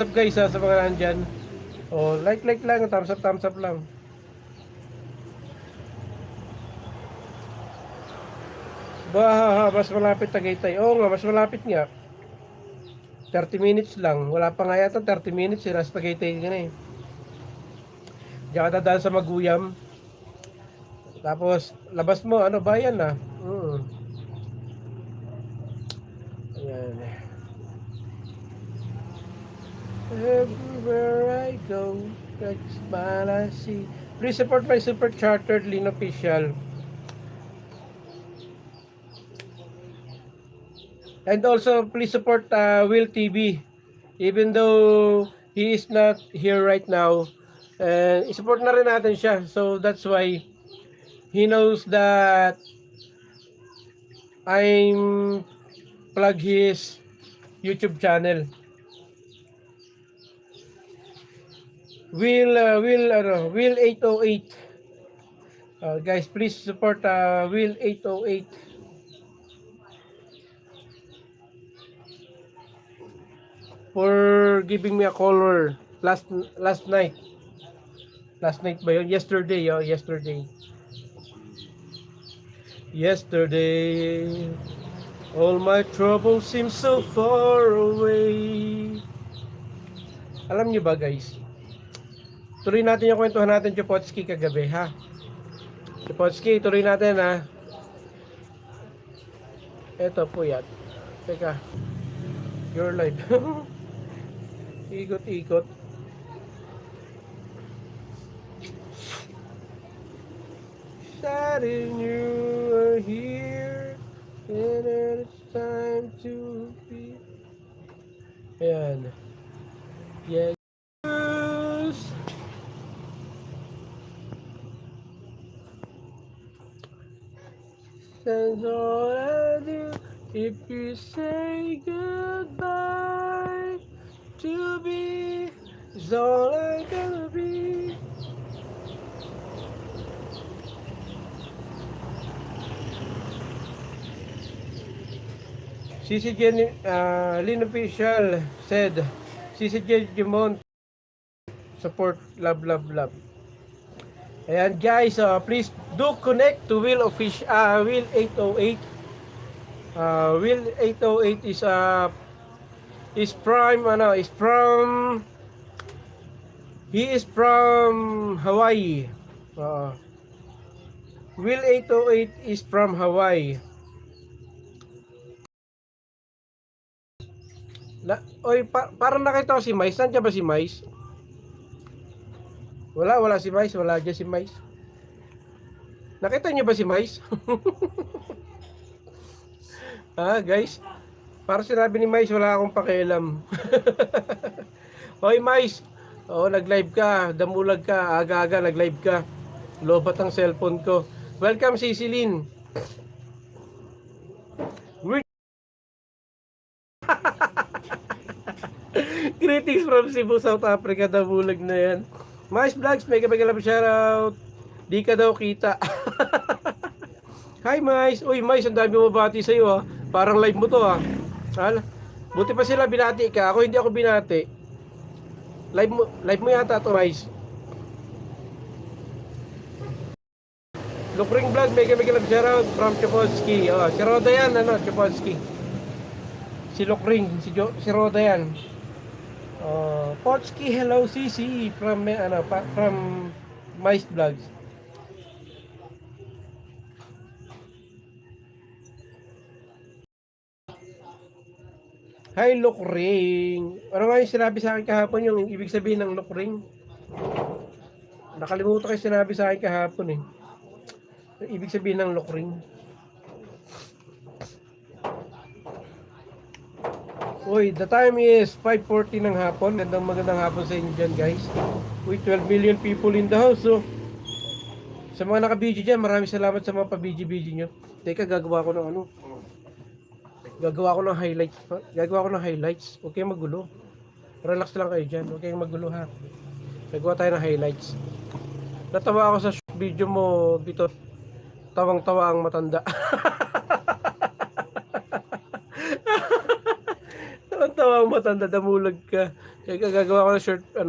Up guys sa mga nandyan. Oh, like lang, thumbs up lang. Mas malapit Tagaytay. Oo nga, mas malapit nga. 30 minutes lang. Wala pa nga yata 30 minutes. Nasa Tagaytay ka na eh. Diyan ka dadaan sa Maguyam. Tapos, labas mo, bayan na. Ayan. Everywhere I go, that's what I see. Please support my super chartered Lin official. And also, please support Will TV. Even though he is not here right now, and support na rin natin siya. So that's why he knows that I'm plug his YouTube channel. Will 808. Guys, please support Will 808 for giving me a caller last night. Last night ba yun? Yesterday, yesterday. Yesterday, all my troubles seem so far away. Alam niyo ba guys? Tuloy natin yung kwentuhan natin Chupotski kagabi ha. Chupotski, tuloy natin ha. Eto po yan. Teka. Your life. Ikot-ikot. Starting you are here and it's time to be. Ayan. Yes. That's all I do if you say goodbye to me. Is all I gonna be. CCJ Lin official said CCJ Jimon support love. Ayan guys, please do connect to Will official Will 808. Will 808 is from he is from Hawaii. Will 808 is from Hawaii. Parang nakita ko si Mais. Nandiyan ba si Mais? Wala si Mais. Wala dyan si Mais. Nakita niyo ba si Mais? Guys. Parang sinabi ni Mais, wala akong pakialam. Hoy Mais. Nag-live ka. Damulag ka. Aga-aga nag-live ka. Lobat ang cellphone ko. Welcome Cecilin. Greetings from Cebu, South Africa. Damulag na yan. Mais Vlogs, mega love shoutout. Di ka daw kita. Hi Mais. Uy Mais, ang dami mo bati sa'yo ha. Parang live mo to ha. Buti pa sila binati ka. Ako hindi ako binati. Live mo yata to Mais. Lukring Vlog, mega love shoutout from Chupolski. Si Roda yan, Chupolski. Si Lukring, si Roda yan. Potski, hello CC from Mais Vlogs. Hi Lukring. Ano nga yung sinabi sa akin kahapon, yung ibig sabihin ng Lukring? Nakalimutan ko yung sinabi sa akin kahapon eh. Yung ibig sabihin ng Lukring. Uy, the time is 5:40 ng hapon. Magandang hapon sa inyo dyan guys. Uy, 12 million people in the house. So, sa mga naka-BG dyan, maraming salamat sa mga pa-BG nyo. Teka, gagawa ko ng highlights. Huwag kayong magulo. Relax lang kayo dyan. Huwag kayong magulo ha. Gagawa tayo ng highlights. Natawa ako sa video mo, Bitot. Tawang-tawa ang matanda. Tawang-tawa ang matanda, damulag ka. Kaya gagawa ko ng shirt, ano,